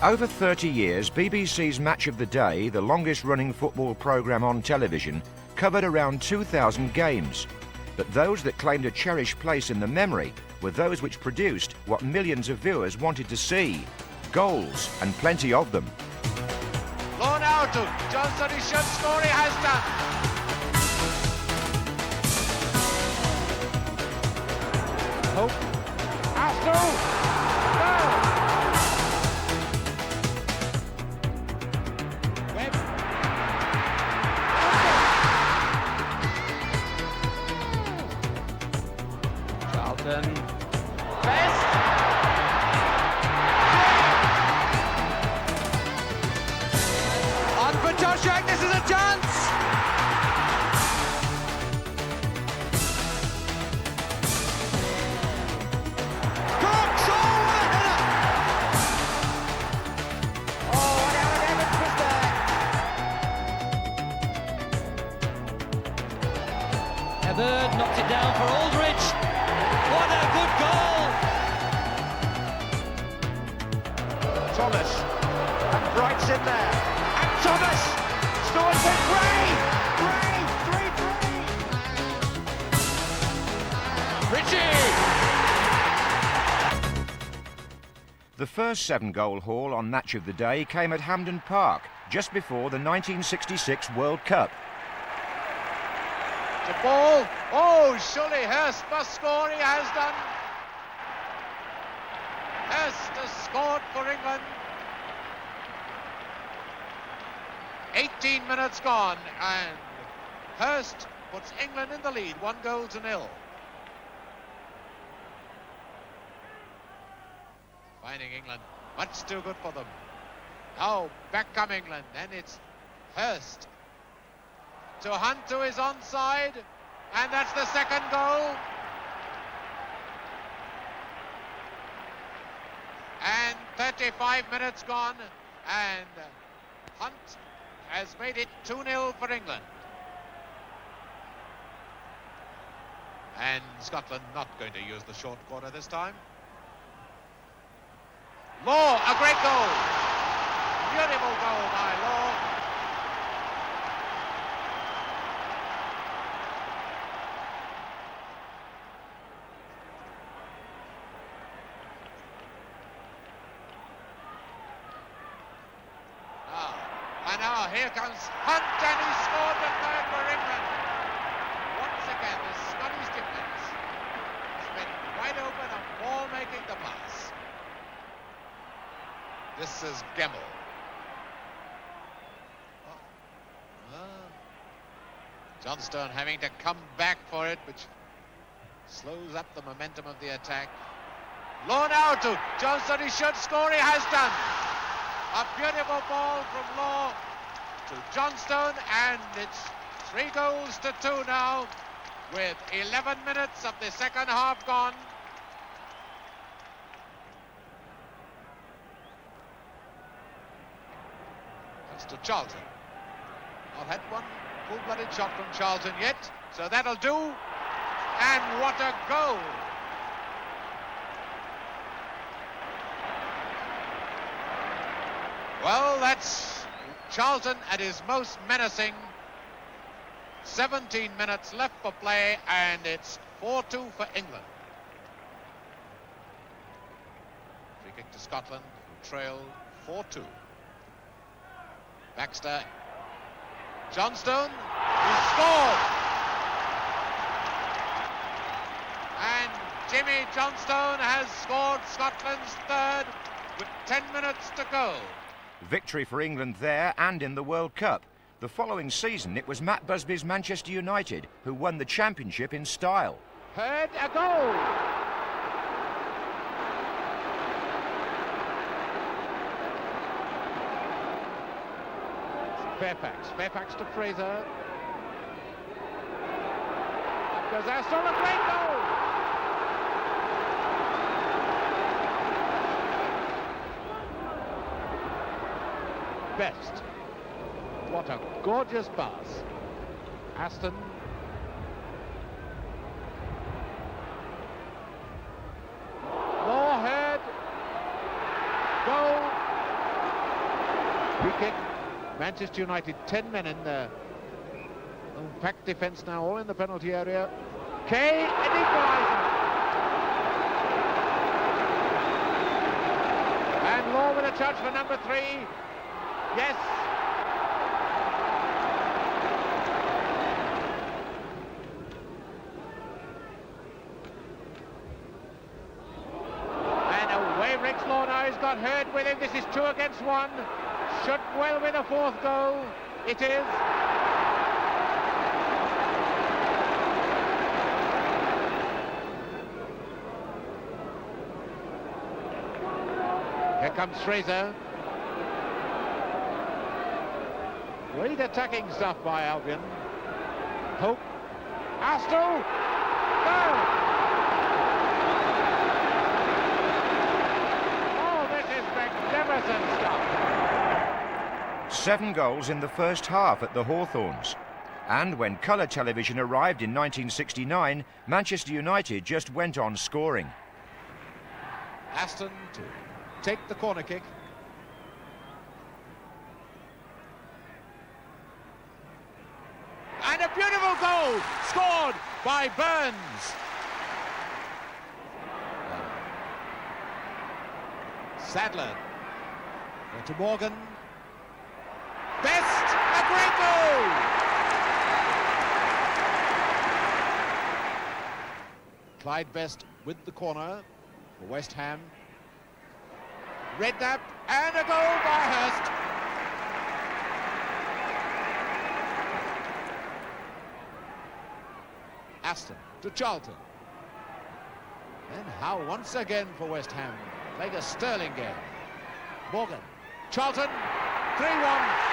over 30 years, BBC's Match of the Day, the longest-running football programme on television, covered around 2,000 games. But those that claimed a cherished place in the memory were those which produced what millions of viewers wanted to see. Goals, and plenty of them. Loan out to Johnson, he should score, he has done. Hope. After. Webb. Charlton. Best. On for Joshua, this is a chance. Bird knocked it down for Aldridge. What a good goal! Thomas, and Bright's in there, and Thomas scores for Gray! 3-3! Richie! The first 7-goal haul on Match of the Day came at Hampden Park, just before the 1966 World Cup. The ball, oh, surely Hurst must score, he has done. Hurst has scored for England. 18 minutes gone, and Hurst puts England in the lead, 1-0. Finding England much too good for them. Now back come England, and it's Hurst. To Hunt, to his onside, and that's the second goal. And 35 minutes gone, and Hunt has made it 2-0 for England. And Scotland not going to use the short corner this time. Law, a great goal. Beautiful goal by Law. And now here comes Hunt, and he scored the third for England. Once again, the Scottish defence has been wide open and ball making the pass. This is Gemmell. Johnstone having to come back for it, which slows up the momentum of the attack. Law now to Johnstone, he should score, he has done. A beautiful ball from Law to Johnstone, and it's 3-2 now, with 11 minutes of the second half gone. That's to Charlton. Not had one full-blooded shot from Charlton yet, so that'll do. And what a goal! Well, that's Charlton at his most menacing. 17 minutes left for play, and it's 4-2 for England. Free kick to Scotland, who trail 4-2. Baxter. Johnstone, who scored! And Jimmy Johnstone has scored Scotland's third with 10 minutes to go. Victory for England there and in the World Cup. The following season, it was Matt Busby's Manchester United who won the championship in style. Heard a goal! Fairfax to Fraser. Because that's still a great goal! Best. What a gorgeous pass. Aston. Moorhead. Goal. Manchester United, 10 men in there. Packed defence now, all in the penalty area. Kay, an equaliser. And Law with a touch for number 3. Yes. And away Rex Law now, he's got Hurd with him. This is 2 against 1. Should well be the 4th goal. It is. Here comes Fraser. Great attacking stuff by Albion. Hope. Astle. No! Oh, this is magnificent stuff. 7 goals in the first half at the Hawthorns. And when colour television arrived in 1969, Manchester United just went on scoring. Aston to take the corner kick. And a beautiful goal scored by Burns. Sadler. To Morgan. Best, a great goal! Clyde Best with the corner for West Ham. Redknapp, and a goal by Hurst. Aston to Charlton. And Howe once again for West Ham, playing a sterling game. Morgan, Charlton, 3-1.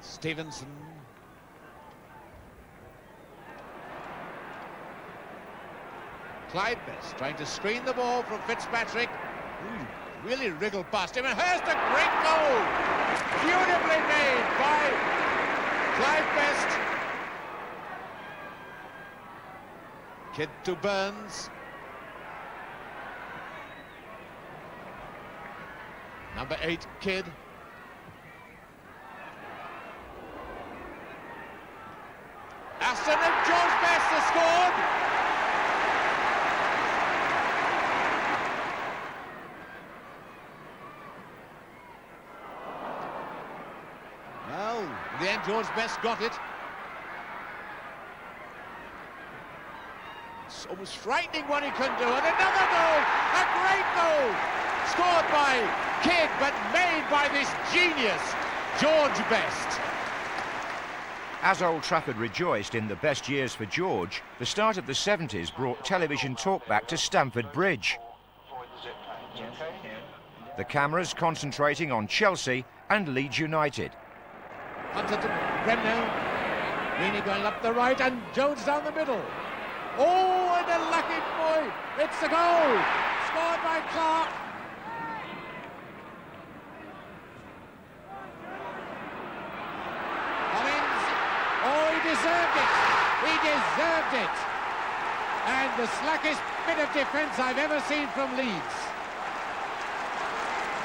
Stevenson. Clyde Best trying to screen the ball from Fitzpatrick. Really wriggled past him, and here's the great goal! Beautifully made by Clyde Best. Kidd to Burns. Number 8, Kidd. Aston and George Best has scored. Well, in the end, George Best got it. It's almost frightening what he can do. And another goal, a great goal, scored by Kidd, but made by this genius, George Best. As Old Trafford rejoiced in the best years for George, the start of the 70s brought television talk back to Stamford Bridge. The cameras concentrating on Chelsea and Leeds United. Hunter to Bremner. Meany going up the right, and Jones down the middle. Oh, and a lucky boy. It's the goal. Scored by Clark. Oh, he deserved it. He deserved it. And the slackest bit of defence I've ever seen from Leeds.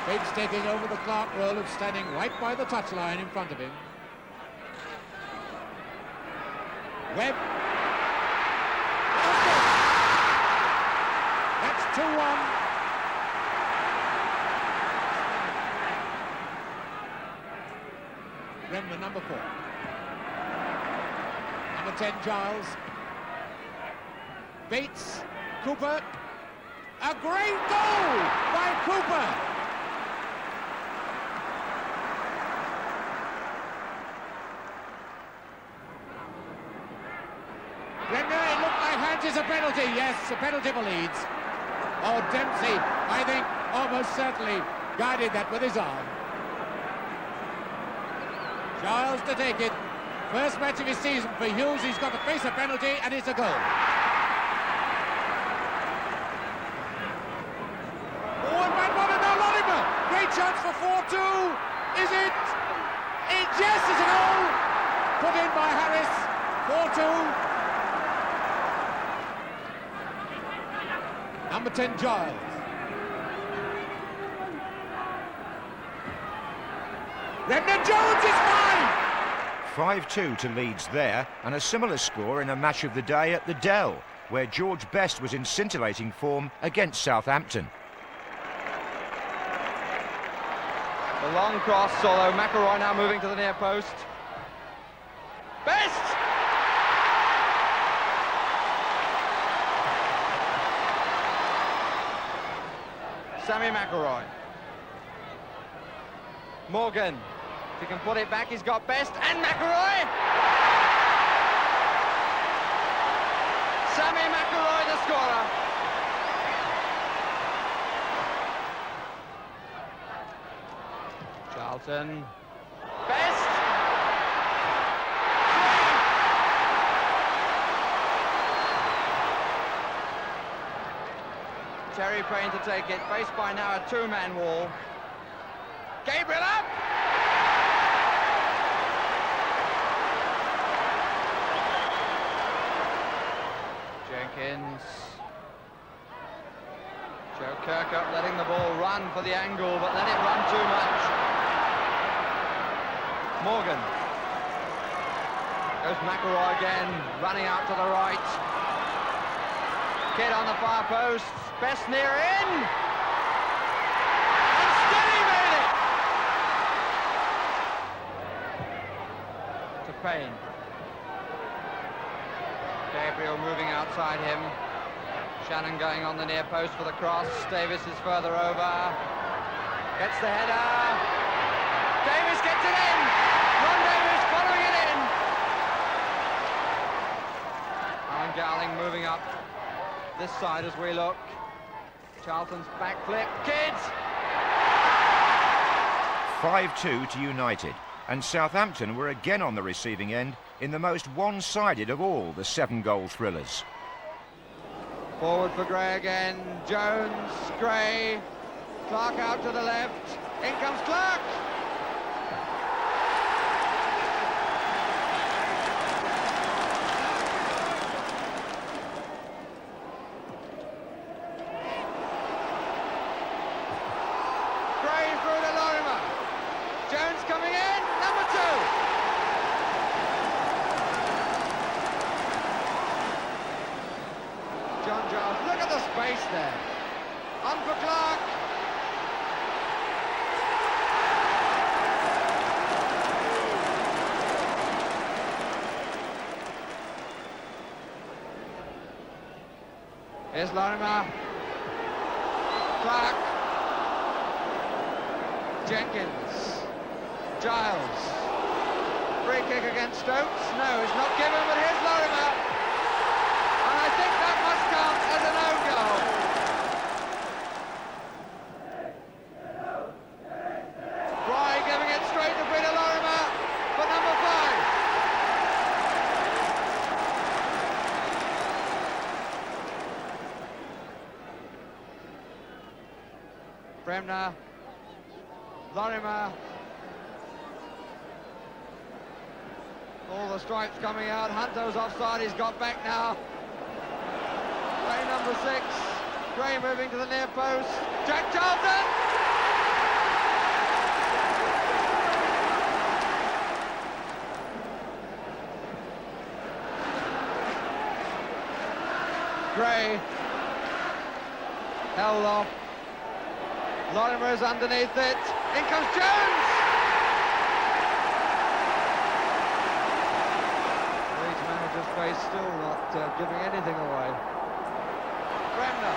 Biggs taking over the Clark role of standing right by the touchline in front of him. Webb. That's 2-1. Remember, number 4. Number 10, Giles. Bates. Cooper. A great goal by Cooper. Bremner, it looked like hands is a penalty. Yes, a penalty for Leeds. Oh, Dempsey, I think, almost certainly guided that with his arm. Giles to take it. First match of his season for Hughes. He's got to face a penalty, and it's a goal. Oh, and Van Wadden now Lorimer. Great chance for 4-2. Is it? Yes, it's a goal. Put in by Harris. 4-2. Number 10, Giles. Jones is fine! 5-2 to Leeds there, and a similar score in a match of the day at the Dell, where George Best was in scintillating form against Southampton. The long cross, although McElroy now moving to the near post. Best! Sammy McElroy. Morgan. If he can put it back, he's got Best and McElroy! Sammy McElroy, the scorer. Charlton. Best! Terry Payne to take it, faced by now a two-man wall. Gabriel up! Jenkins. Joe Kirkup letting the ball run for the angle, but let it run too much. Morgan. Goes McElroy again, running out to the right. Kidd on the far post. Best near in. And still he made it. To Payne. Gabriel moving outside him. Shannon going on the near post for the cross. Davis is further over. Gets the header. Davis gets it in. Ron Davis following it in. Alan Gowling moving up this side as we look. Charlton's back flip. Kidd! 5-2 to United, and Southampton were again on the receiving end in the most one-sided of all the 7-goal thrillers. Forward for Gray again. Jones, Gray. Clark out to the left. In comes Clark! Coming in, number 2. John Giles, look at the space there. On for Clark. Here's Lorimer. Clark. Jenkins. Giles. Free kick against Stokes. No, it's not given, but here's Lorimer. And I think that must count as an own goal. Fry giving it straight to Peter Lorimer for number 5. Bremner. Lorimer. All the stripes coming out. Hunto's offside. He's got back now. Gray number 6. Gray moving to the near post. Jack Charlton. Gray. Held off. Lorimer is underneath it. In comes Jones. Face still not giving anything away. Bremner.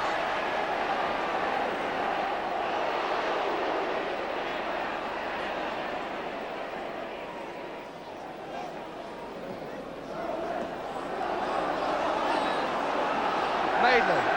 Maitland.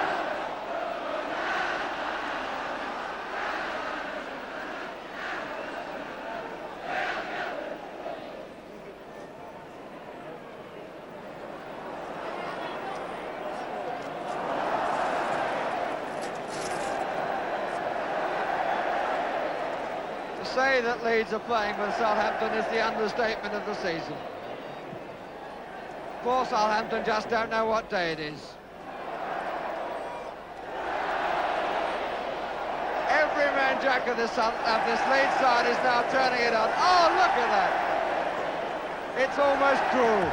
To say that Leeds are playing with Southampton is the understatement of the season. Poor Southampton just don't know what day it is. Every man Union Jack of this Leeds side is now turning it on. Oh, look at that! It's almost cruel.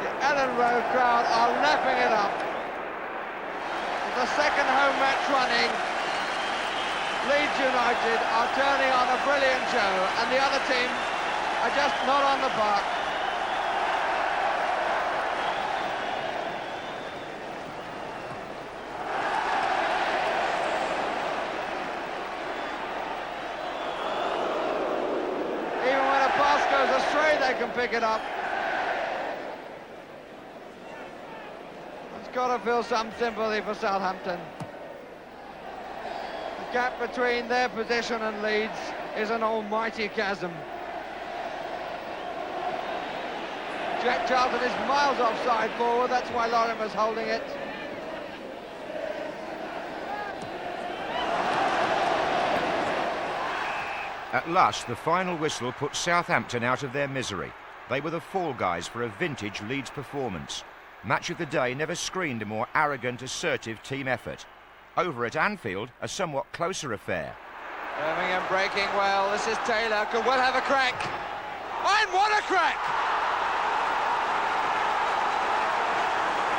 The Ellen Road crowd are lapping it up. The second home match running, Leeds United are turning on a brilliant show, and the other team are just not on the park. Even when a pass goes astray, they can pick it up. It's got to feel some sympathy for Southampton. The gap between their position and Leeds is an almighty chasm. Jack Charlton is miles offside forward, that's why Lorimer's holding it. At last, the final whistle put Southampton out of their misery. They were the fall guys for a vintage Leeds performance. Match of the day never screened a more arrogant, assertive team effort. Over at Anfield, a somewhat closer affair. Birmingham breaking well. This is Taylor, could well have a crack. And what a crack!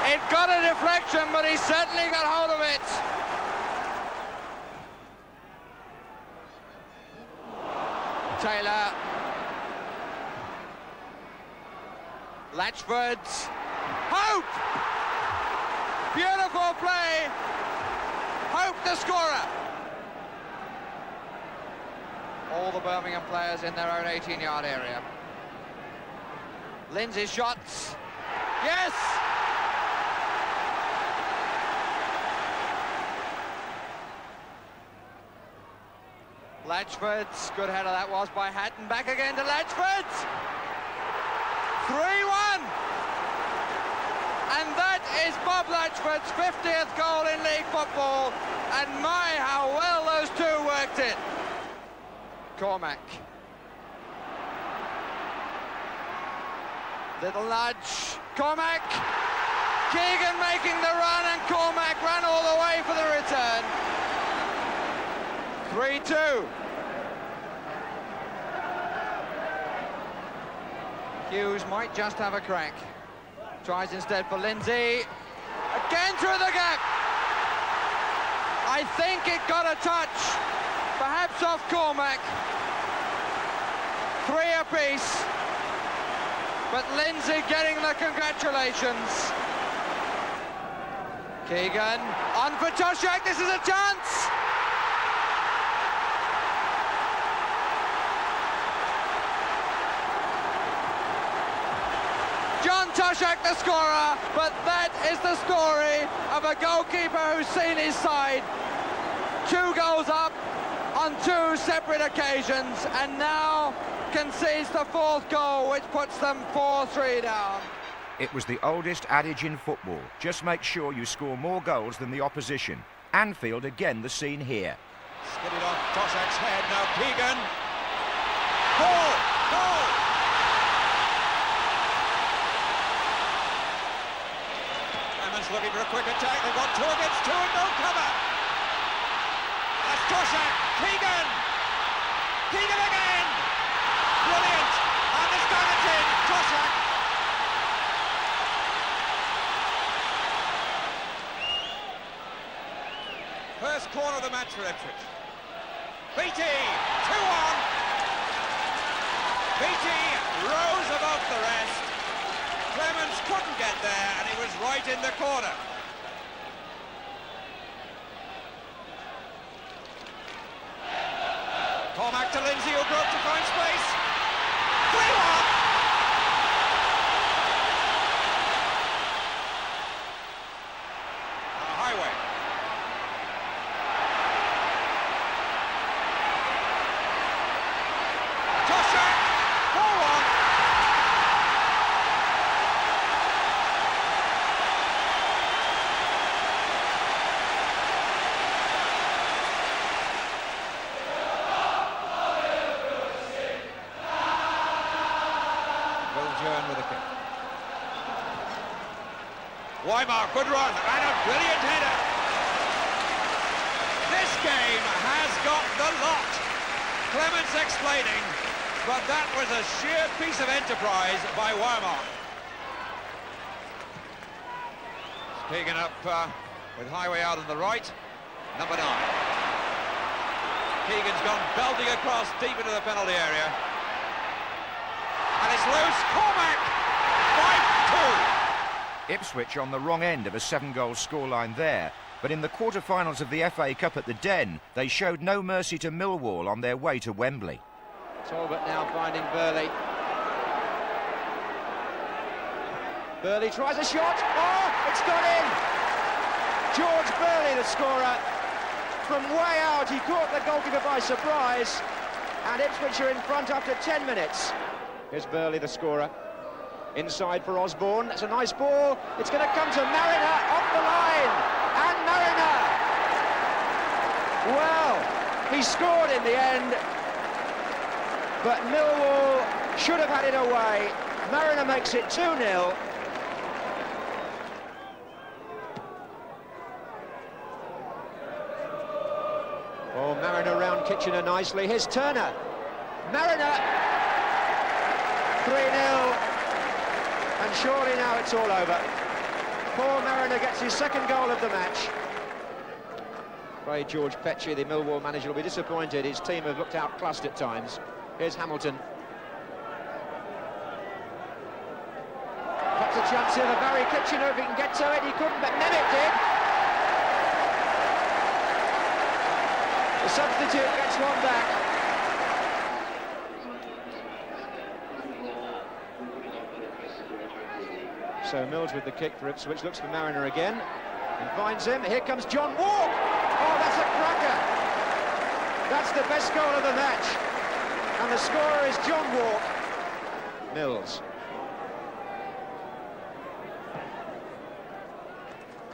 It got a deflection, but he certainly got hold of it. Taylor. Latchford's. Hope! Beautiful play. Hope the scorer. All the Birmingham players in their own 18-yard area. Lindsay's shots. Yes! Latchford's, good header that was by Hatton, back again to Latchford's! 3-1! And that is Bob Latchford's 50th goal in league football, and my, how well those two worked it! Cormac. Little nudge, Cormac! Keegan making the run, and Cormac ran all the way for the return. 3-2. Hughes might just have a crack. Tries instead for Lindsay. Again through the gap. I think it got a touch. Perhaps off Cormac. 3 apiece. But Lindsay getting the congratulations. Keegan on for Toshak. This is a chance. John Toshak the scorer, but that is the story of a goalkeeper who's seen his side 2 goals up on 2 separate occasions, and now concedes the 4th goal, which puts them 4-3 down. It was the oldest adage in football. Just make sure you score more goals than the opposition. Anfield again the scene here. Skidded off Toshak's head, now Keegan. Goal! Goal! Clemens looking for a quick attack. They've got 2 against 2 and no cover. That's Toshak. Keegan! Keegan again! Brilliant! And this time it's in. Toshak. First corner of the match for Ipswich. Beattie, 2-1. Beattie rose above the rest. Clemens couldn't get there, and he was right in the corner. Cormac to Lindsay, who broke to find space. 3-1. Highway. Toshak, 4-1. Will Joan with a kick. Weimar, good run, and a brilliant header. This game has got the lot. Clements explaining, but that was a sheer piece of enterprise by Weimar. Keegan up with Highway out on the right, number 9. Keegan's gone belting across deep into the penalty area. And it's loose, Cormac, 5-2. Ipswich on the wrong end of a 7-goal scoreline there, but in the quarter-finals of the FA Cup at the Den, they showed no mercy to Millwall on their way to Wembley. Talbot now finding Burley. Burley tries a shot. Oh, it's gone in. George Burley, the scorer. From way out, he caught the goalkeeper by surprise. And Ipswich are in front after 10 minutes. Here's Burley, the scorer. Inside for Osborne. That's a nice ball. It's going to come to Mariner off the line. And Mariner. Well, he scored in the end. But Millwall should have had it away. Mariner makes it 2-0. Oh, Mariner round Kitchener nicely. Here's Turner. Mariner. 3-0. And surely now it's all over. Paul Mariner gets his second goal of the match. Afraid George Petrie, the Millwall manager, will be disappointed. His team have looked outclassed at times. Here's Hamilton. Perhaps a chance here for Barry Kitchener if he can get to it. He couldn't, but Nemeth did. The substitute gets one back. So Mills with the kick for Ipswich, looks for Mariner again, and finds him. Here comes John Walk. Oh, that's a cracker. That's the best goal of the match. And the scorer is John Walk. Mills.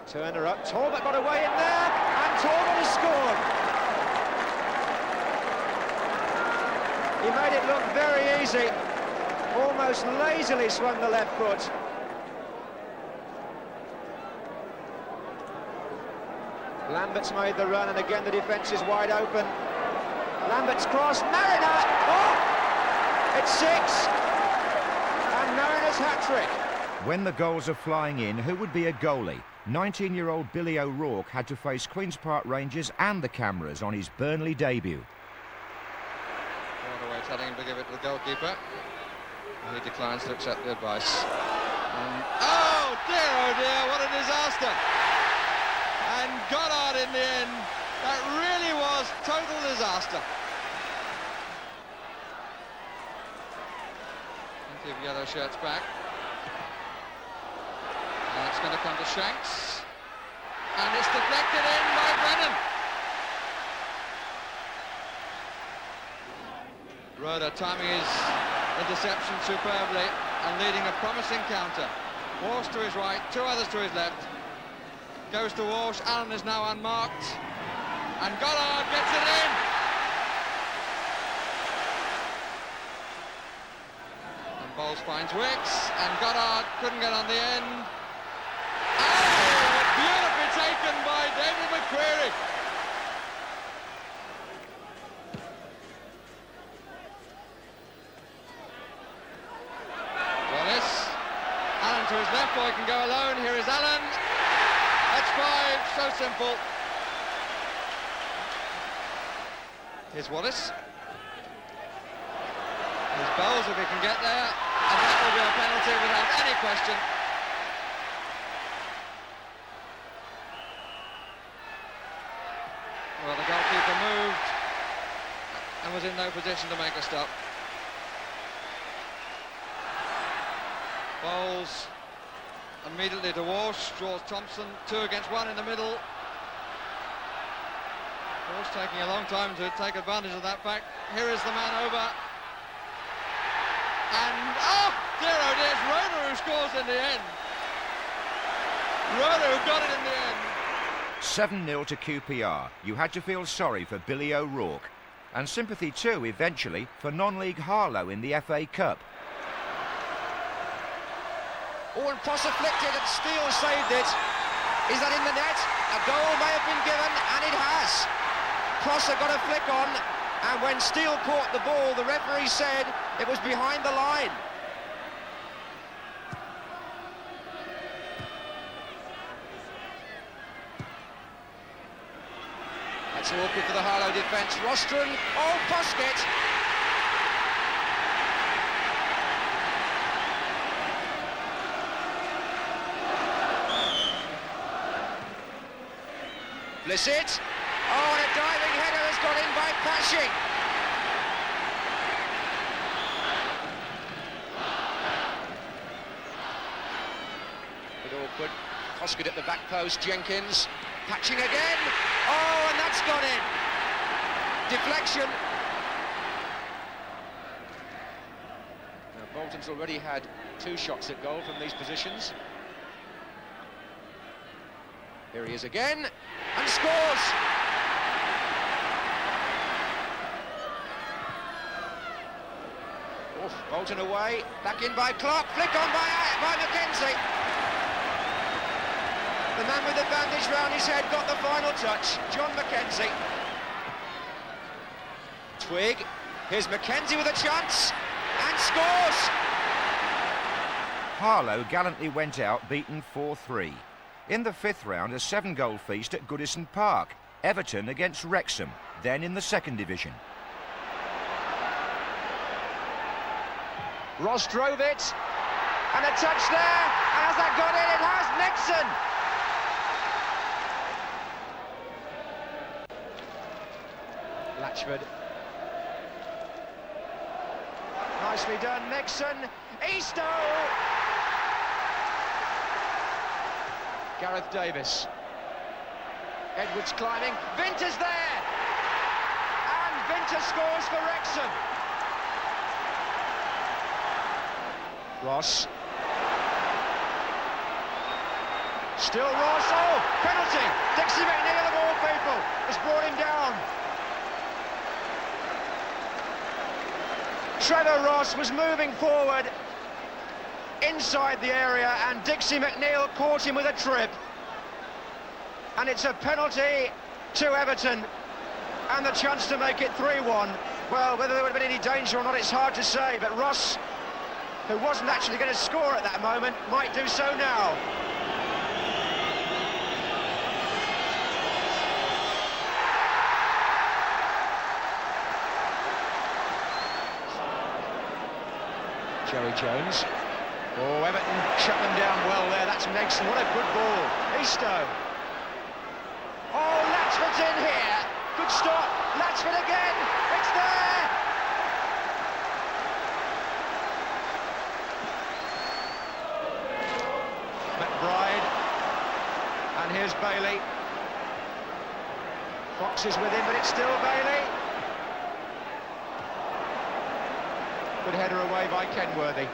Turner up, Talbot got away in there, and Talbot has scored. He made it look very easy. Almost lazily swung the left foot. Lambert's made the run, and again the defence is wide open. Lambert's cross, Mariner! Oh! It's 6! And Mariner's hat-trick. When the goals are flying in, who would be a goalie? 19-year-old Billy O'Rourke had to face Queen's Park Rangers and the cameras on his Burnley debut. Away telling him to give it to the goalkeeper. And he declines to accept the advice. And, oh dear, what a disaster! And Goddard in the end. That really was total disaster. Plenty of yellow shirts back. And it's going to come to Shanks. And it's deflected in by Brennan. Roeder timing his interception superbly and leading a promising counter. Walsh to his right, 2 others to his left. Goes to Walsh, Allen is now unmarked, and Goddard gets it in! And Bowles finds Wicks, and Goddard couldn't get on the end. Oh, beautifully taken by David McCreary! Wallace, Allen to his left, boy can go alone, here is Allen. That's 5, so simple. Here's Wallace. Here's Bowles if he can get there, and that will be a penalty without any question. Well, the goalkeeper moved and was in no position to make a stop. Bowles immediately to Walsh, draws Thompson, 2 against 1 in the middle. Walsh taking a long time to take advantage of that fact. Here is the man over. And, oh dear, it's Roeder who scores in the end. Roeder who got it in the end. 7-0 to QPR. You had to feel sorry for Billy O'Rourke. And sympathy too, eventually, for non-league Harlow in the FA Cup. Oh, and Prosser flicked it and Steele saved it. Is that in the net? A goal may have been given, and it has. Prosser got a flick on, and when Steele caught the ball, the referee said it was behind the line. That's awkward for the Harlow defence. Rostron, oh, Poskett. Blissett. Oh, and a diving header has got in by Patching. Bit awkward. Poskett at the back post. Jenkins. Patching again. Oh, and that's gone in. Deflection. Now, Bolton's already had 2 shots at goal from these positions. Here he is again, and scores! Oof, Bolton away, back in by Clark, flick on by Mackenzie. The man with the bandage round his head got the final touch, John Mackenzie. Twig, here's Mackenzie with a chance, and scores! Harlow gallantly went out, beaten 4-3. In the 5th round, a 7-goal feast at Goodison Park. Everton against Wrexham, then in the 2nd division. Ross drove it, and a touch there, and has that got in? It has, Nixon! Latchford. Nicely done, Nixon. Eastoe! Gareth Davis. Edwards climbing. Vinter's there! And Vinter scores for Wrexham. Ross. Still Ross. Oh, penalty! Dixie McNeil of all people has brought him down. Trevor Ross was moving forward inside the area, and Dixie McNeil caught him with a trip, and it's a penalty to Everton and the chance to make it 3-1. Well, whether there would have been any danger or not, it's hard to say, but Ross, who wasn't actually going to score at that moment, might do so now. Joey Jones. Oh, Everton shut them down well there. That's Megson. What a good ball. Eastoe. Oh, Latchford's in here. Good stop. Latchford again. It's there. McBride. And here's Bailey. Fox is with him, but it's still Bailey. Good header away by Kenworthy.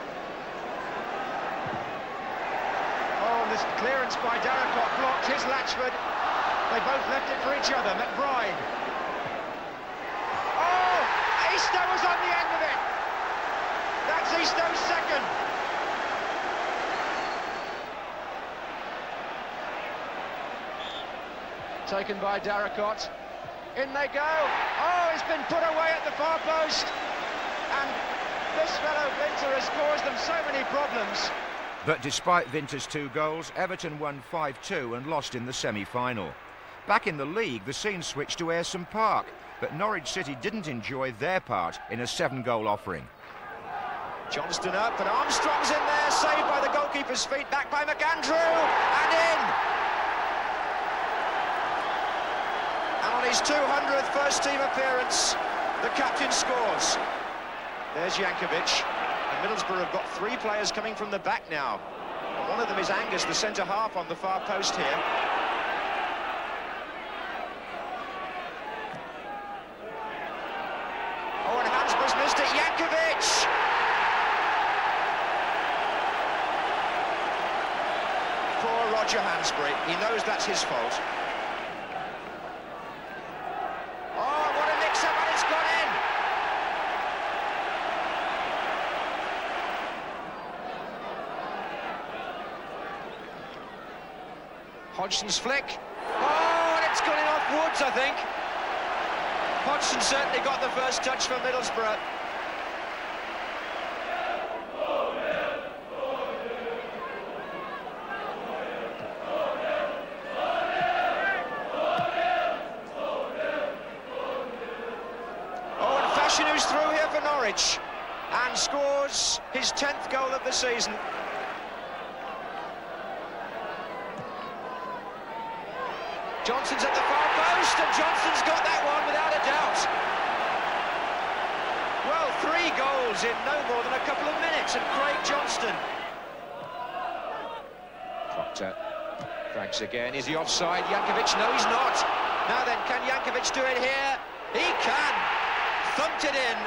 Oh, this clearance by Darracott blocked. Here's Latchford. They both left it for each other. McBride. Oh, Eastoe was on the end of it. That's Eastoe's second. Taken by Darracott. In they go. Oh, it's been put away at the far post. And this fellow Vinter has caused them so many problems. But despite Vinter's 2 goals, Everton won 5-2 and lost in the semi-final. Back in the league, the scene switched to Ayresome Park, but Norwich City didn't enjoy their part in a 7-goal offering. Johnston up, and Armstrong's in there, saved by the goalkeeper's feet, back by McAndrew, and in! And on his 200th first-team appearance, the captain scores. There's Jankovic. And Middlesbrough have got 3 players coming from the back now. And one of them is Angus, the centre-half on the far post here. Oh, and Hansborough's missed it. Jankovic! Poor Roger Hansbury. He knows that's his fault. Oh, what a mix-up, and it's gone in! Hodgson's flick. Oh, and it's gone in off Woods, I think. Hodgson certainly got the first touch for Middlesbrough. Oh, and Fashion, who's through here for Norwich and scores his 10th goal of the season. Johnson's at the far post, and Johnson's got that one without a doubt. Well, 3 goals in no more than a couple of minutes, and Craig Johnston. Proctor drags again. Is he offside? Jankovic? No, he's not. Now then, can Jankovic do it here? He can. Thumped it in.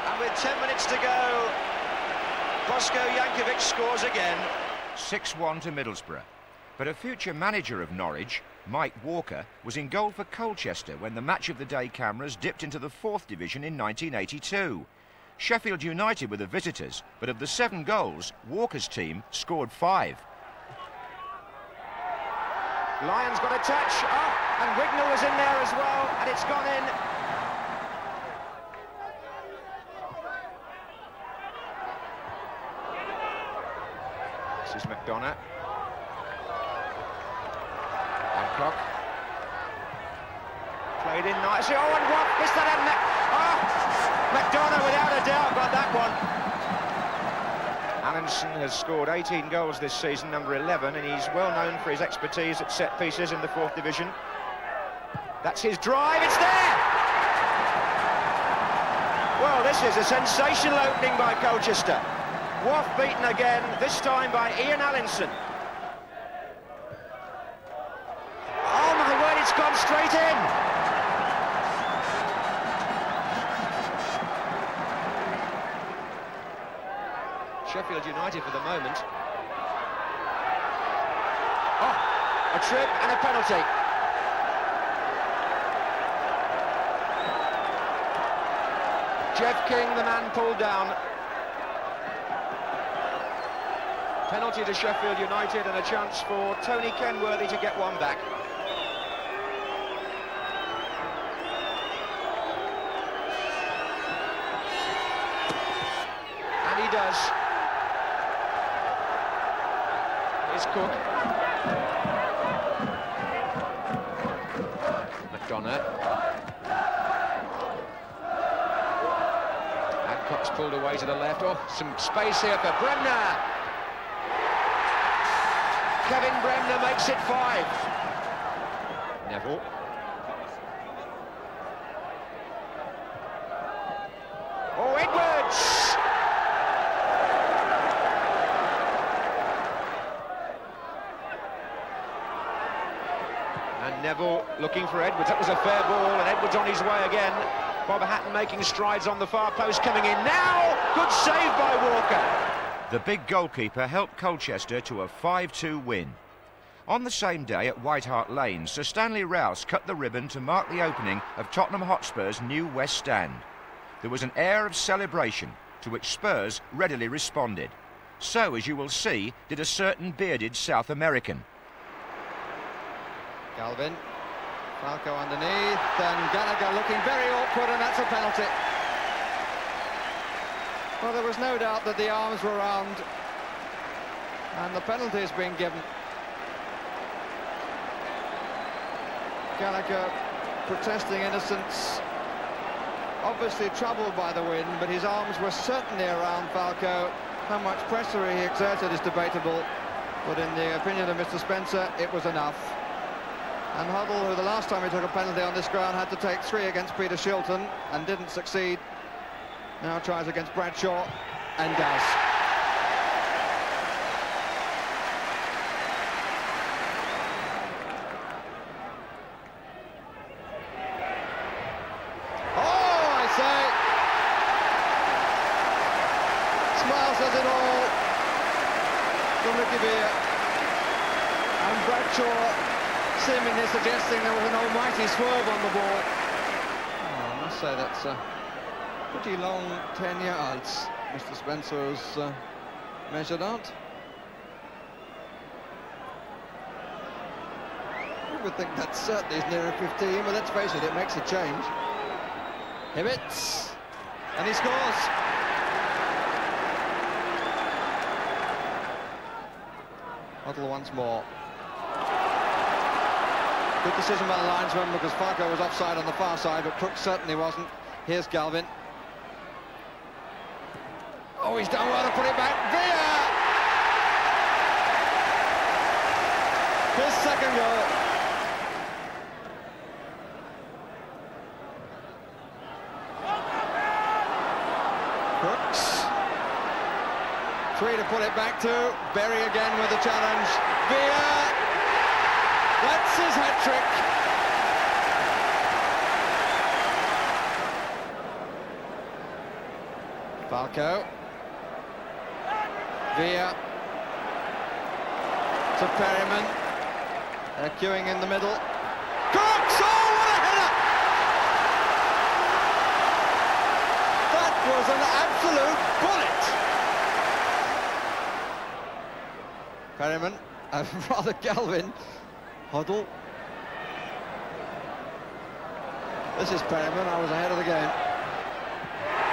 And with 10 minutes to go, Bosko Jankovic scores again. 6-1 to Middlesbrough. But a future manager of Norwich, Mike Walker, was in goal for Colchester when the Match of the Day cameras dipped into the 4th Division in 1982. Sheffield United were the visitors, but of the 7 goals, Walker's team scored 5. Lyon's got a touch, and Wignall was in there as well, and it's gone in. This is McDonough. Hancock. Played in nicely. Oh, and what? Missed that in there. McDonough without a doubt got that one. Allenson has scored 18 goals this season, number 11, and he's well known for his expertise at set pieces in the 4th Division. That's his drive, it's there! Well, this is a sensational opening by Colchester. Waff beaten again, this time by Ian Allenson. Oh my word, it's gone straight in! Sheffield United for the moment. Oh, a trip and a penalty. Jeff King, the man pulled down. Penalty to Sheffield United and a chance for Tony Kenworthy to get one back. And he does. Here's Cook. McDonough. Hancock's pulled away to the left. Oh, some space here for Bremner. Kevin Bremner makes it 5. Neville. Oh, Edwards! And Neville looking for Edwards. That was a fair ball, and Edwards on his way again. Bob Hatton making strides on the far post, coming in now. Good save by Walker. The big goalkeeper helped Colchester to a 5-2 win. On the same day at White Hart Lane, Sir Stanley Rouse cut the ribbon to mark the opening of Tottenham Hotspur's new West Stand. There was an air of celebration, to which Spurs readily responded. So, as you will see, did a certain bearded South American. Galvin, Falco underneath, and Gallagher looking very awkward, and that's a penalty. Well, there was no doubt that the arms were round, and the penalty has been given. Gallagher protesting innocence, obviously troubled by the wind, but his arms were certainly around Falco. How much pressure he exerted is debatable, but in the opinion of Mr. Spencer, it was enough. And Huddle, who the last time he took a penalty on this ground had to take 3 against Peter Shilton and didn't succeed, now tries against Bradshaw and does. Oh, I say! Smile says it all from Ricky Beer. And Bradshaw seemingly suggesting there was an almighty swerve on the ball. Oh, I must say that's pretty long 10 yards Mr. Spencer has measured out. would think that certainly is nearer 15, but let's face it, it makes a change. Hibbits, and he scores. Huddle once more. Good decision by the linesman, because Farko was offside on the far side, but Crooks certainly wasn't. Here's Galvin. Oh, he's done well to put it back. Villa! His second goal. Crooks. 3 to put it back to. Berry again with the challenge. Villa! That's his hat-trick. Falco. Villa. To Perryman. They're queuing in the middle. Crooks! Oh, what a header! That was an absolute bullet. Perryman, rather Galvin. Huddle. This is Perryman. I was ahead of the game.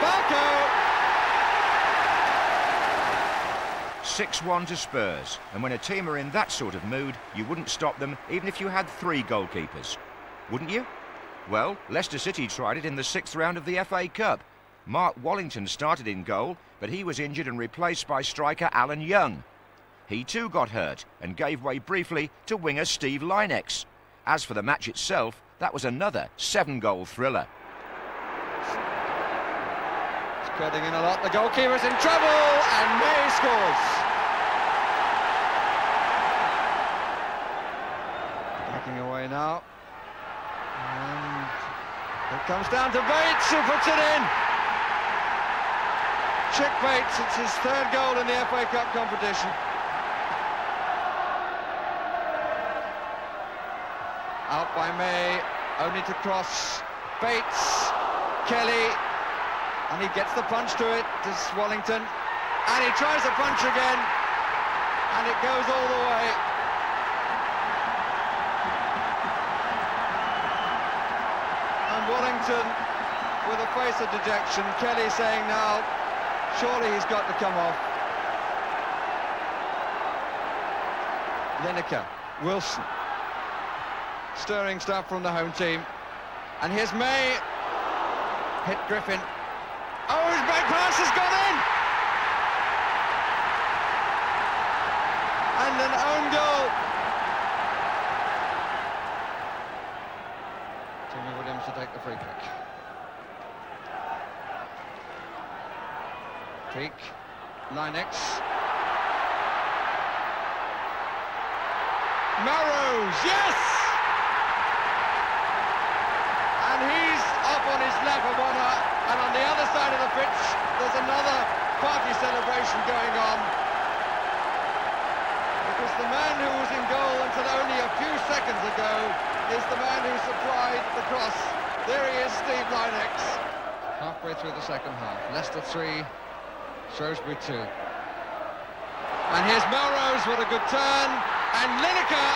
Falco! 6-1 to Spurs, and when a team are in that sort of mood, you wouldn't stop them even if you had 3 goalkeepers. Wouldn't you? Well, Leicester City tried it in the 6th round of the FA Cup. Mark Wallington started in goal, but he was injured and replaced by striker Alan Young. He too got hurt and gave way briefly to winger Steve Lynex. As for the match itself, that was another 7-goal thriller. It's cutting in a lot. The goalkeeper's in trouble, and May scores. Backing away now. And it comes down to Bates, who puts it in. Chick Bates, it's his 3rd goal in the FA Cup competition. Out by May, only to cross. Bates, Kelly, and he gets the punch to it, to Wallington, and he tries the punch again, and it goes all the way. And Wallington with a face of dejection, Kelly saying now, surely he's got to come off. Lineker, Wilson. Stirring stuff from the home team. And here's May. Hit Griffin. Oh, his back pass has gone in! And an own goal. Timmy Williams to take the free kick. Peak. Lynex. Melrose, yes! And he's up on his lap of honour, and on the other side of the pitch there's another party celebration going on, because the man who was in goal until only a few seconds ago is the man who supplied the cross. There he is, Steve Lynex. Halfway through the second half, Leicester 3, Shrewsbury 2. And here's Melrose with a good turn, and Lineker,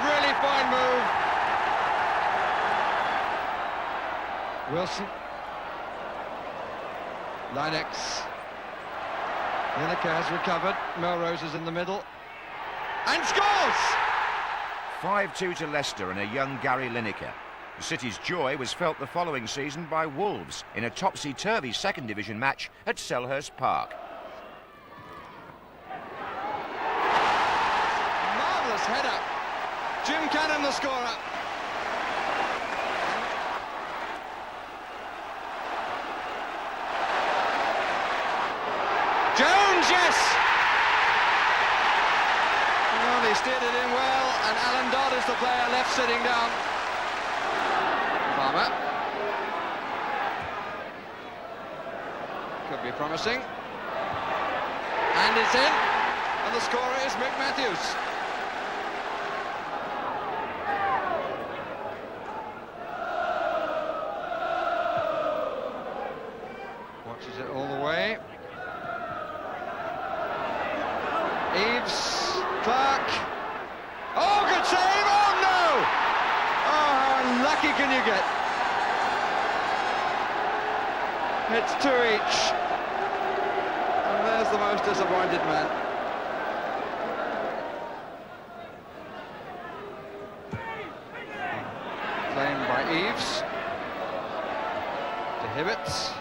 really fine move. Wilson, Lynex, Lineker has recovered, Melrose is in the middle, and scores! 5-2 to Leicester and a young Gary Lineker. The City's joy was felt the following season by Wolves in a topsy-turvy 2nd Division match at Selhurst Park. Marvellous header. Jim Cannon the scorer. Jones, yes! Well, he steered it in well, and Alan Dodd is the player left sitting down. Farmer. Could be promising. And it's in, and the scorer is Mick Matthews. Watches it all the way. Eves, Clark, Oh, good save! Oh, no! Oh, how unlucky can you get? It's 2 each. And there's the most disappointed man. Claimed by Eves. To Hibbets.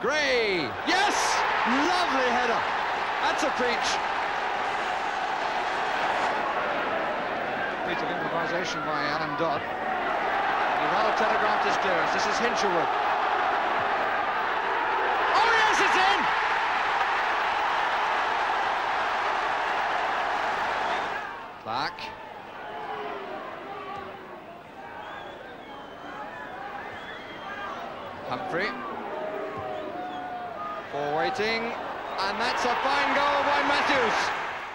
Gray! Yes! Lovely header. That's a preach. Piece of improvisation by Alan Dodd. He rather telegraphed his clearance. This is Hinshelwood. Oh yes, it's in! Clark. Humphrey. Waiting, and that's a fine goal by Matthews.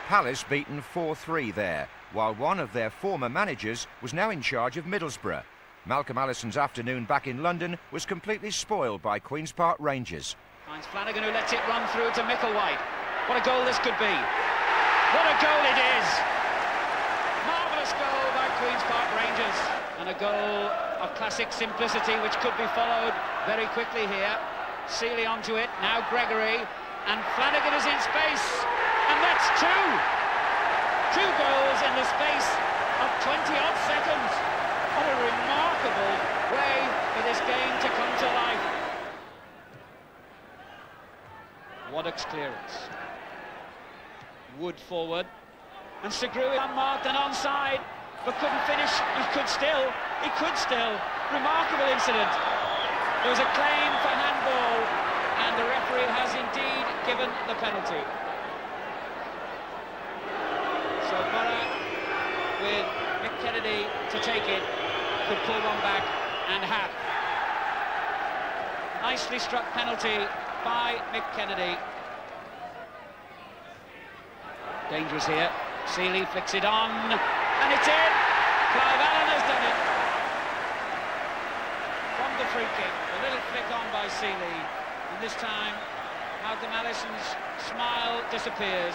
Palace beaten 4-3 there, while one of their former managers was now in charge of Middlesbrough. Malcolm Allison's afternoon back in London was completely spoiled by Queen's Park Rangers. Finds Flanagan, who lets it run through to Micklewhite. What a goal this could be. What a goal it is. Marvellous goal by Queen's Park Rangers. And a goal of classic simplicity which could be followed very quickly here. Seeley onto it, now Gregory, and Flanagan is in space, and that's two! 2 goals in the space of 20-odd seconds. What a remarkable way for this game to come to life. Waddock's clearance. Wood forward, and Segru unmarked and onside, but couldn't finish. He could still. Remarkable incident. There was a claim for handball, and the referee has indeed given the penalty. So Borough, with Mick Kennedy to take it, could pull one back and have. Nicely struck penalty by Mick Kennedy. Dangerous here. Seeley flicks it on, and it's in! Clive Allen has done it. From the free kick, a little flick on by Seeley, and this time Malcolm Allison's smile disappears.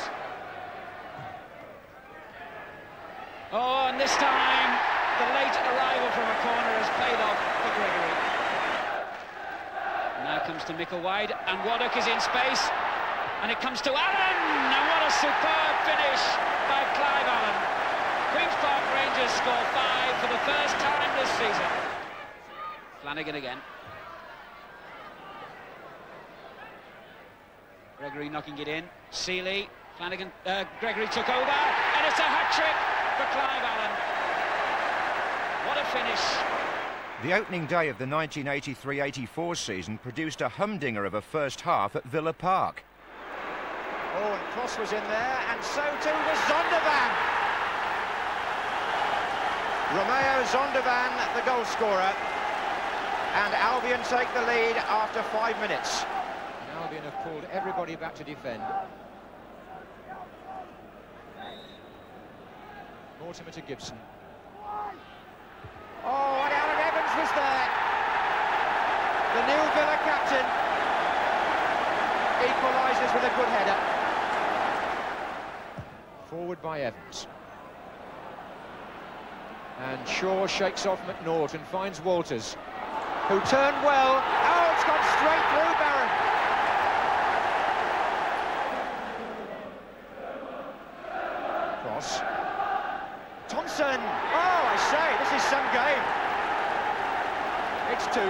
Oh, and this time the late arrival from a corner has paid off for Gregory. Now comes to Micklewhite, and Waddock is in space, and it comes to Allen, and what a superb finish by Clive Allen. Queen's Park Rangers score 5 for the first time this season. Flanagan again. Gregory knocking it in. Seeley, Flanagan, Gregory took over, and it's a hat-trick for Clive Allen. What a finish. The opening day of the 1983-84 season produced a humdinger of a first half at Villa Park. Oh, and Cross was in there, and so too was Zondervan. Romeo Zondervan, the goal scorer, and Albion take the lead after 5 minutes. And Albion have pulled everybody back to defend. Mortimer to Gibson. Oh, and Alan Evans was there. The new Villa captain equalises with a good header. Forward by Evans. And Shaw shakes off McNaught and finds Walters, who turned well. Oh, it's gone straight through Barron. Cross. Thompson. Oh, I say, this is some game. It's 2-2.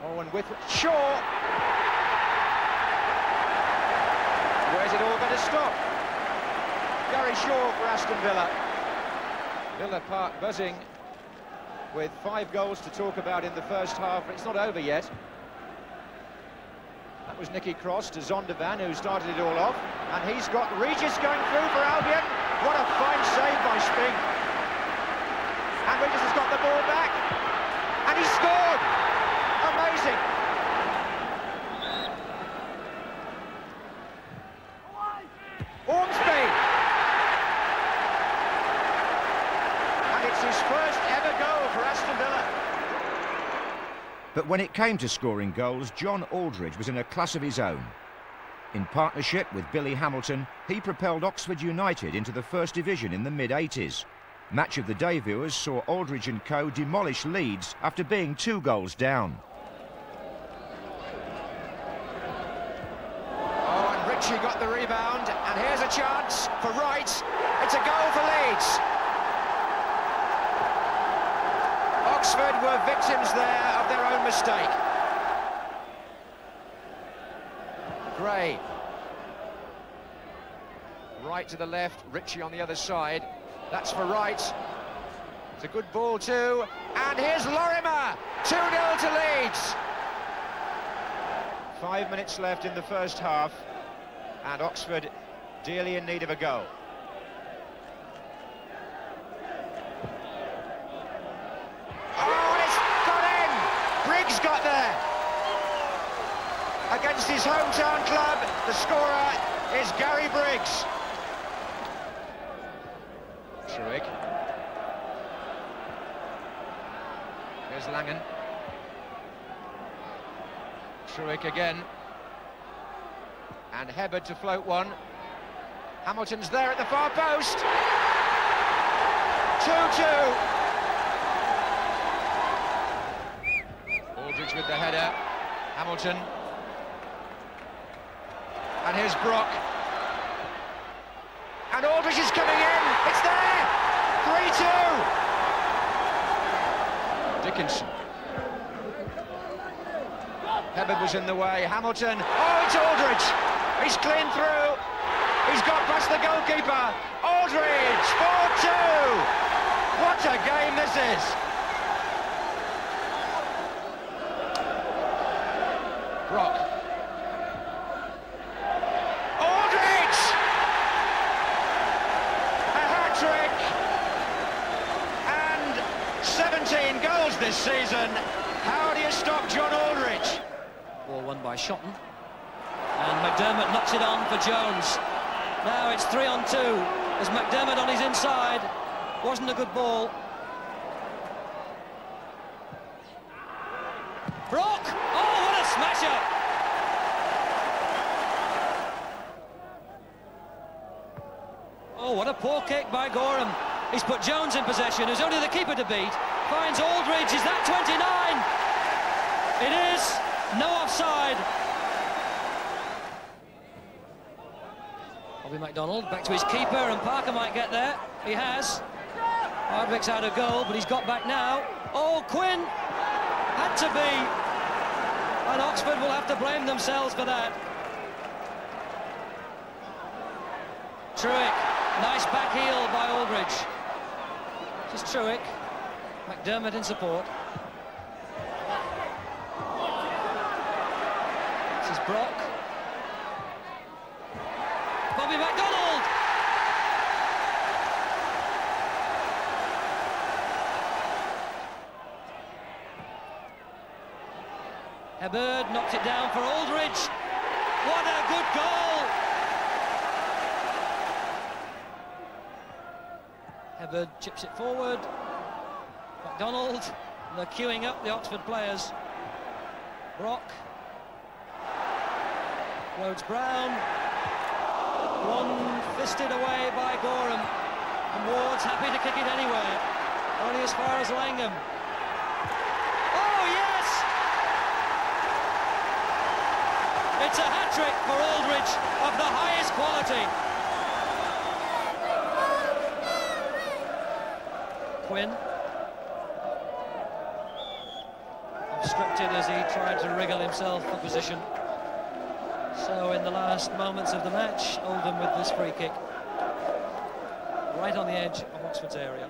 Oh, and with Shaw. Where's it all going to stop? Gary Shaw for Aston Villa. Villa Park buzzing with 5 goals to talk about in the first half. It's not over yet. That was Nicky Cross to Zondervan, who started it all off. And he's got Regis going through for Albion. What a fine save by Spink. And Regis has got the ball back. And he scored! Amazing. Ormsby. And it's his first ever goal for Aston Villa. But when it came to scoring goals, John Aldridge was in a class of his own. In partnership with Billy Hamilton, he propelled Oxford United into the First Division in the mid-80s. Match of the Day viewers saw Aldridge and co demolish Leeds after being 2 goals down. Oh, and Ritchie got the rebound, and here's a chance for Wright. It's a goal for Leeds. Oxford were victims there of their own mistake. Gray. Right to the left, Ritchie on the other side. That's for Wright. It's a good ball too. And here's Lorimer. 2-0 to Leeds. 5 minutes left in the first half, and Oxford dearly in need of a goal. Oh, it's got in! Briggs got there. Against his hometown club, the scorer is Gary Briggs. Truick. Here's Langen. Truick again. And Hebbard to float one. Hamilton's there at the far post. 2-2. Aldridge with the header. Hamilton. And here's Brock. And Aldridge is coming in. It's there. 3-2. Dickinson. Hebbard was in the way. Hamilton. Oh, it's Aldridge. He's clean through. He's got past the goalkeeper. Aldridge. 4-2. What a game this is. Brock. Aldridge! A hat-trick! And 17 goals this season. How do you stop John Aldridge? Ball won by Shotton. And McDermott knocks it on for Jones. Now it's 3-on-2. There's McDermott on his inside. Wasn't a good ball. Brock! Oh, what a smash-up! Oh, what a poor kick by Gorham. He's put Jones in possession, who's only the keeper to beat. Finds Aldridge, is that 29? It is. No offside. Bobby MacDonald back to his keeper, and Parker might get there. He has. Hardwick's out of goal, but he's got back now. Oh, Quinn! Had to be. And Oxford will have to blame themselves for that. Truick. Nice back heel by Aldridge. This is Truick. McDermott in support. This is Brock. Bobby MacDonald! Hebbard knocked it down for Aldridge. What a good goal! Hebbard chips it forward. MacDonald, they're queuing up the Oxford players. Brock. Rhodes-Brown. One fisted away by Gorham. And Ward's happy to kick it anywhere. Only as far as Langham. Oh, yes! It's a hat-trick for Aldridge of the highest quality. Quinn. Obstructed as he tried to wriggle himself for position. So in the last moments of the match, Oldham with this free kick. Right on the edge of Oxford's area.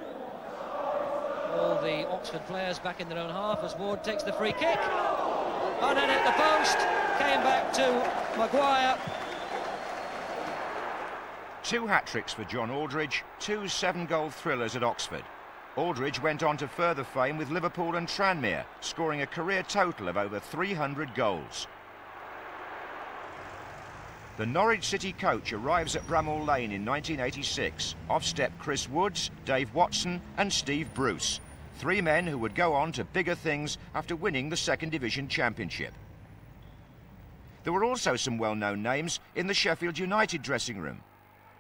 All the Oxford players back in their own half as Ward takes the free kick. On in at the post, came back to Maguire. 2 hat-tricks for John Aldridge, 2 7-goal thrillers at Oxford. Aldridge went on to further fame with Liverpool and Tranmere, scoring a career total of over 300 goals. The Norwich City coach arrives at Bramall Lane in 1986. Off-step Chris Woods, Dave Watson and Steve Bruce. 3 men who would go on to bigger things after winning the Second Division Championship. There were also some well-known names in the Sheffield United dressing room,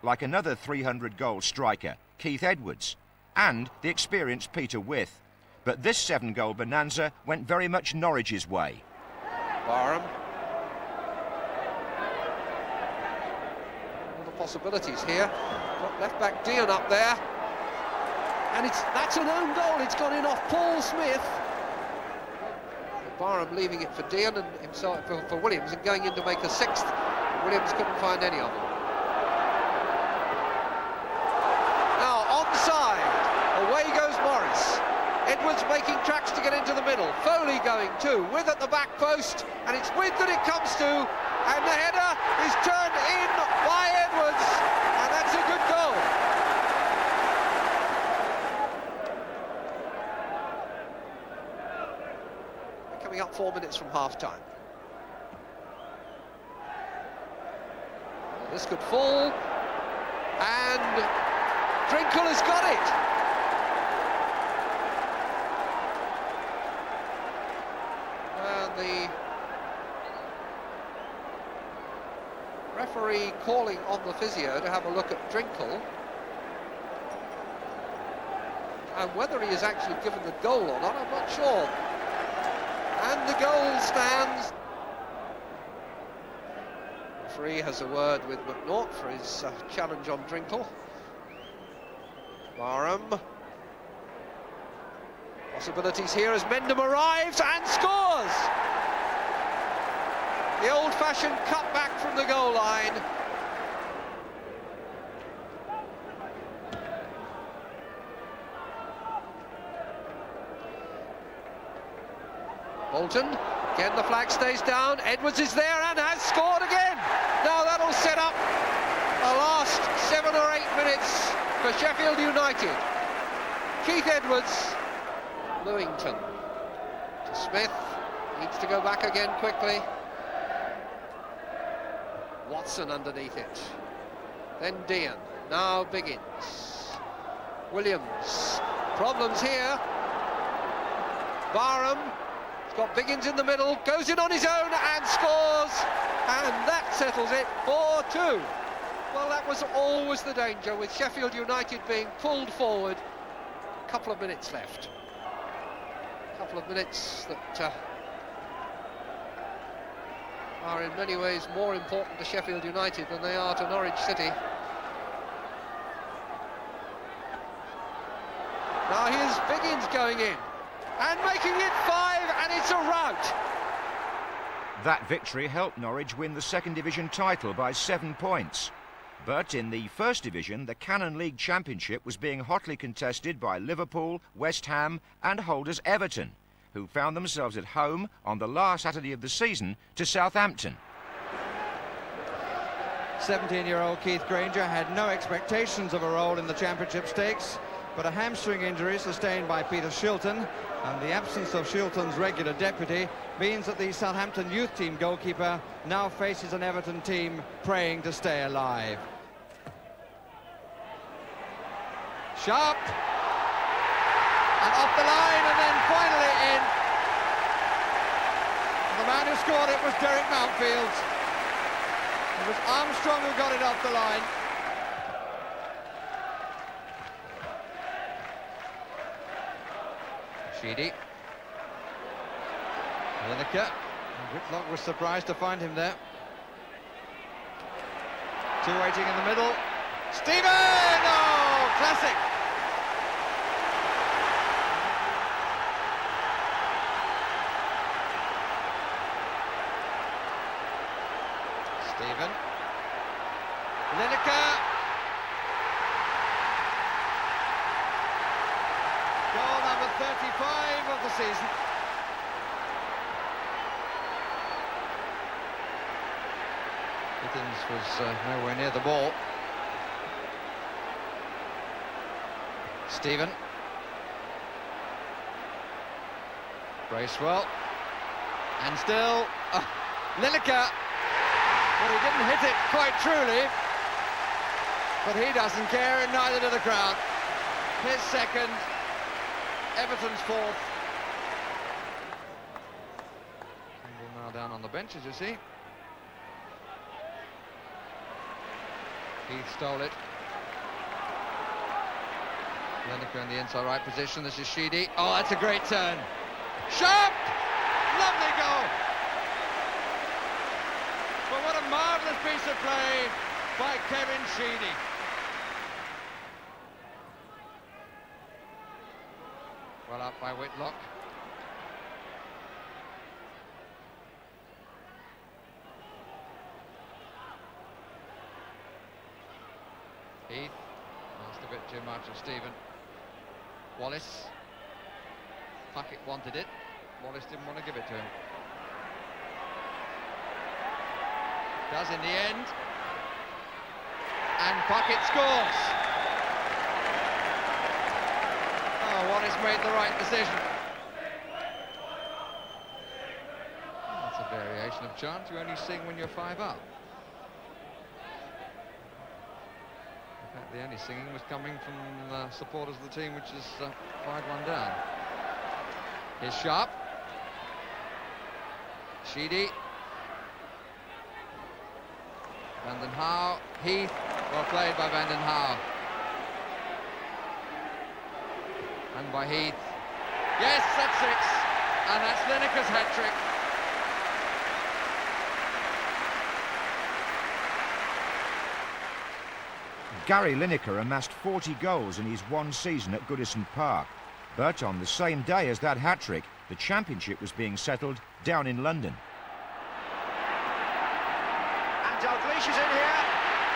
like another 300-goal striker, Keith Edwards, and the experienced Peter With. But this 7-goal bonanza went very much Norwich's way. Barham. All the possibilities here. Got left back Dean up there. And that's an own goal. It's gone in off Paul Smith. Barham leaving it for Dean and himself for Williams and going in to make a 6th. Williams couldn't find any of them. Now onside. Away goes Morris. Edwards making tracks to get into the middle. Foley going too. With at the back post, and it's With that it comes to, and the header is turned in by Edwards, and that's a good goal. We're coming up 4 minutes from half-time. This could fall, and Drinkle has got it. The referee calling on the physio to have a look at Drinkle, and whether he has actually given the goal or not, I'm not sure. And the goal stands. The referee has a word with McNaught for his challenge on Drinkle. Barham. Possibilities here as Mendham arrives and scores! The old-fashioned cutback from the goal line. Bolton, again the flag stays down, Edwards is there and has scored again! Now that'll set up the last 7 or 8 minutes for Sheffield United. Keith Edwards, Lewington to Smith, needs to go back again quickly. Watson underneath it. Then Dean, now Biggins. Williams, problems here. Barham, he's got Biggins in the middle, goes in on his own and scores, and that settles it, 4-2. Well, that was always the danger with Sheffield United being pulled forward. A couple of minutes left. A couple of minutes that are in many ways more important to Sheffield United than they are to Norwich City. Now here's Biggins going in and making it 5, and it's a rout. That victory helped Norwich win the second division title by 7 points. But in the first division, the Cannon League Championship was being hotly contested by Liverpool, West Ham and holders Everton, who found themselves at home on the last Saturday of the season to Southampton. 17-year-old Keith Granger had no expectations of a role in the championship stakes, but a hamstring injury sustained by Peter Shilton and the absence of Shilton's regular deputy means that the Southampton youth team goalkeeper now faces an Everton team praying to stay alive. Sharp! And off the line, and then finally in. The man who scored it was Derek Mountfield. It was Armstrong who got it off the line. Sheedy. Lineker. Whitlock was surprised to find him there. Two waiting in the middle. Stephen! Oh, classic! Stephen. Lineker. Goal number 35 of the season. Gittins was nowhere near the ball. Stephen. Bracewell. And still Lineker. Well, he didn't hit it quite truly, but he doesn't care, and neither do the crowd. His second, Everton's fourth. Campbell now down on the bench, as you see. Heath stole it. Lineker in the inside right position. This is Sheedy. Oh, that's a great turn. Sharp! Lovely goal! But what a marvellous piece of play by Kevin Sheedy. Well up by Whitlock. Heath asked a bit too much of Stephen. Wallace. Puckett wanted it. Wallace didn't want to give it to him. Does in the end. And Puckett scores. Oh, Wallace made the right decision. That's a variation of chant you only sing when you're 5 up. In fact, the only singing was coming from the supporters of the team, which is 5-1 down. Here's Sharp. Sheedy. Vanden Hauwe. Heath. Well played by Vanden Hauwe. And by Heath. Yes, that's 6. And that's Lineker's hat-trick. Gary Lineker amassed 40 goals in his one season at Goodison Park. But on the same day as that hat-trick, the championship was being settled down in London. And Aldridge is in here.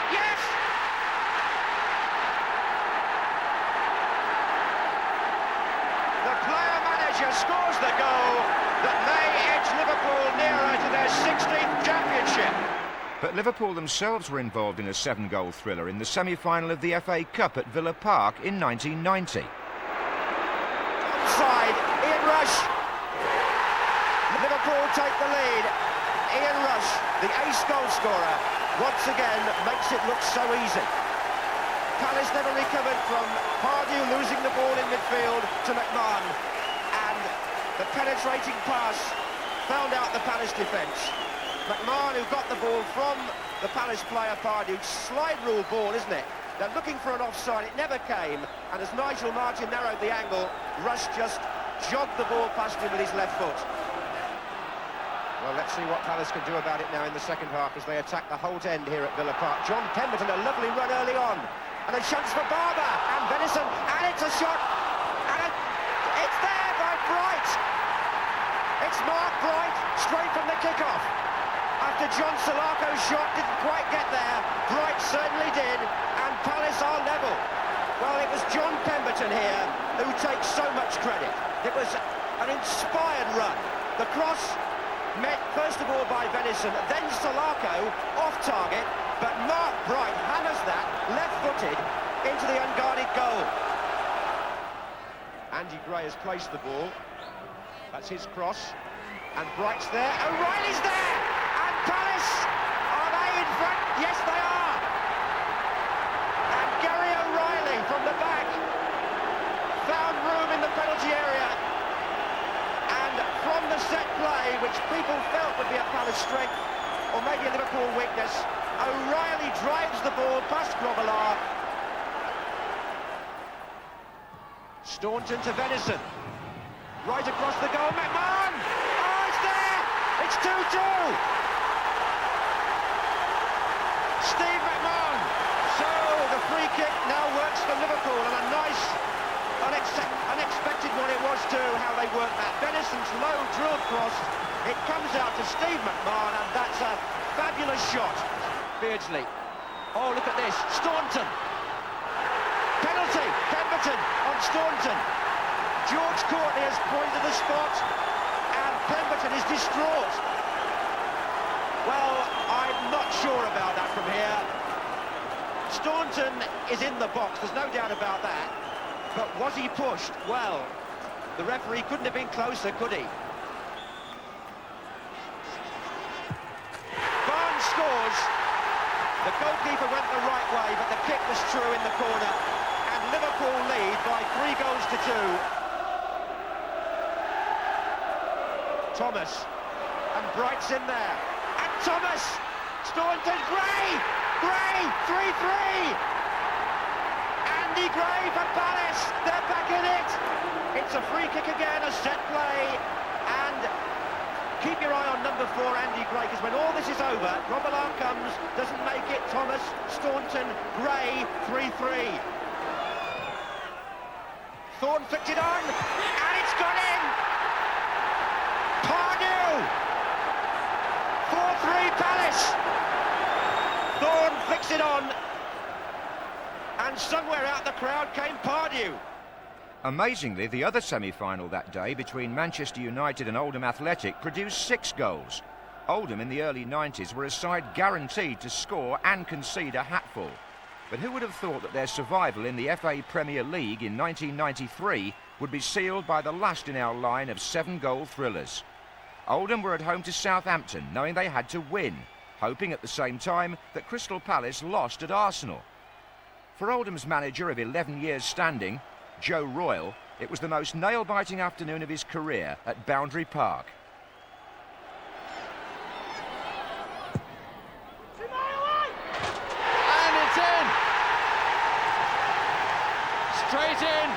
Yes! The player-manager scores the goal that may edge Liverpool nearer to their 16th championship. But Liverpool themselves were involved in a 7-goal thriller in the semi-final of the FA Cup at Villa Park in 1990. Onside, Ian Rush. Liverpool take the lead. Ian Rush, the ace goal scorer, once again makes it look so easy. Palace never recovered from Pardew losing the ball in midfield to McMahon, and the penetrating pass found out the Palace defence. McMahon, who got the ball from the Palace player Pardew, slide rule ball, isn't it? They're looking for an offside, it never came, and as Nigel Martin narrowed the angle, Rush just jogged the ball past him with his left foot. Well, let's see what Palace can do about it now in the second half as they attack the Holt end here at Villa Park. John Pemberton, a lovely run early on, and a chance for Barber, and Venison, and it's a shot, and it's there by Bright. It's Mark Bright, straight from the kick-off. After John Sulako's shot didn't quite get there, Bright certainly did, and Palace are level. Well, it was John Pemberton here who takes so much credit. It was an inspired run. The cross met first of all by Venison, then Sulako off target, but Mark Bright hammers that left-footed into the unguarded goal. Andy Gray has placed the ball. That's his cross, and Bright's there. O'Reilly's there, and Palace, are they in front? Yes, they are. And Gary O'Reilly from the back found room in the penalty area. From the set play, which people felt would be a Palace strength, or maybe a Liverpool weakness, O'Reilly drives the ball past Grobbelaar. Staunton to Venison. Right across the goal, McMahon! Oh, it's there! It's 2-2! Steve McMahon. So the free kick now works for Liverpool, and a nice unexpected one it was too, how they worked that. Venison's low drilled cross, it comes out to Steve McMahon, and that's a fabulous shot. Beardsley. Oh, look at this. Staunton. Penalty. Pemberton on Staunton. George Courtney has pointed the spot, and Pemberton is distraught. Well, I'm not sure about that from here. Staunton is in the box, there's no doubt about that. But was he pushed? Well, the referee couldn't have been closer, could he? Barnes scores. The goalkeeper went the right way, but the kick was true in the corner. And Liverpool lead by 3 goals to 2. Thomas. And Bright's in there. And Thomas! Staunton, Gray! Gray, 3-3! Andy Gray for Palace, they're back in it! It's a free kick again, a set play, and keep your eye on number 4, Andy Gray, because when all this is over, Robillard comes, doesn't make it, Thomas, Staunton, Gray, 3-3. Thorne flicked it on, and it's gone in! Pardew! 4-3 Palace! Thorne flicks it on, and somewhere out the crowd came Pardew. Amazingly, the other semi-final that day between Manchester United and Oldham Athletic produced 6 goals. Oldham in the early 90s were a side guaranteed to score and concede a hatful. But who would have thought that their survival in the FA Premier League in 1993 would be sealed by the last in our line of 7-goal thrillers? Oldham were at home to Southampton, knowing they had to win, hoping at the same time that Crystal Palace lost at Arsenal. For Oldham's manager of 11 years standing, Joe Royle, it was the most nail-biting afternoon of his career at Boundary Park. And it's in! Straight in!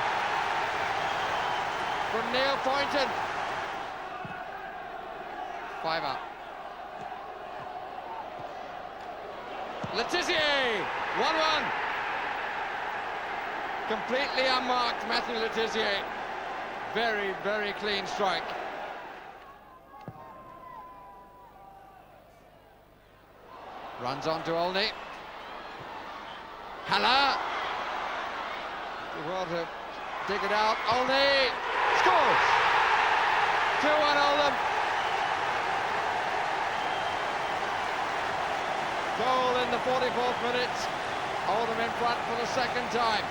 From Neil Poynton. 5 up. Letizia! 1-1. Completely unmarked, Matthew Letizia. Very, very clean strike. Runs on to Olney. Haller. Well to dig it out. Olney scores! 2-1 Oldham. Goal in the 44th minute. Oldham in front for the second time.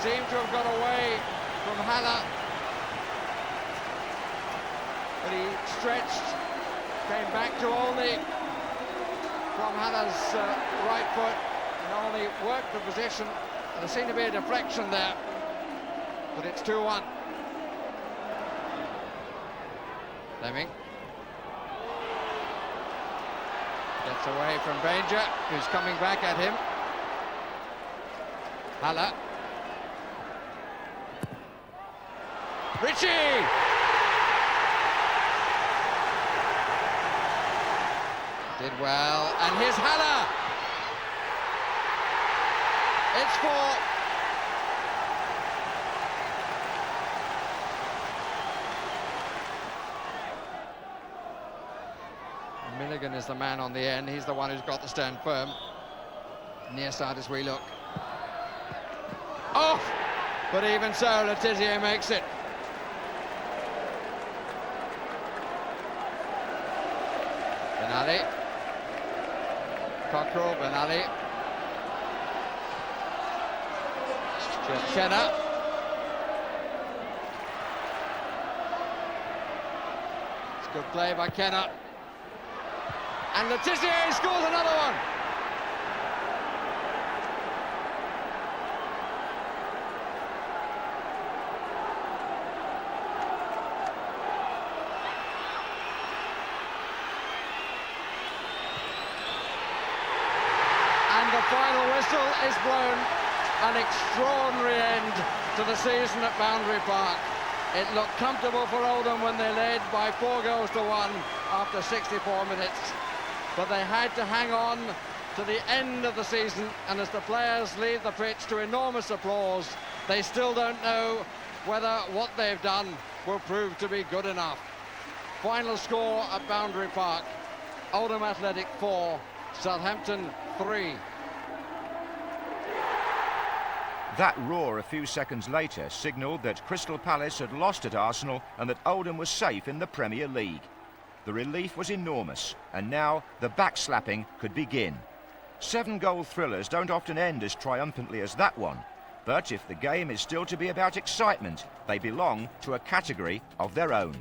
Seemed to have got away from Haller, but he stretched, came back to Olney from Haller's right foot, and Olney worked the position. There seemed to be a deflection there, but it's 2-1. Fleming gets away from Banger, who's coming back at him. Haller. Ritchie! Did well, and here's Haller! It's 4. Milligan is the man on the end. He's the one who's got to stand firm. Near side as we look. Off! But even so, Letizia makes it. Benali. Cockrell, Benali. Kenna. It's good play by Kenna. And Letizia scores another one. And the final whistle is blown. An extraordinary end to the season at Boundary Park. It looked comfortable for Oldham when they led by 4-1 after 64 minutes. But they had to hang on to the end of the season, and as the players leave the pitch to enormous applause, they still don't know whether what they've done will prove to be good enough. Final score at Boundary Park: Oldham Athletic 4, Southampton 3. That roar a few seconds later signalled that Crystal Palace had lost at Arsenal and that Oldham was safe in the Premier League. The relief was enormous, and now the backslapping could begin. 7-goal thrillers don't often end as triumphantly as that one, but if the game is still to be about excitement, they belong to a category of their own.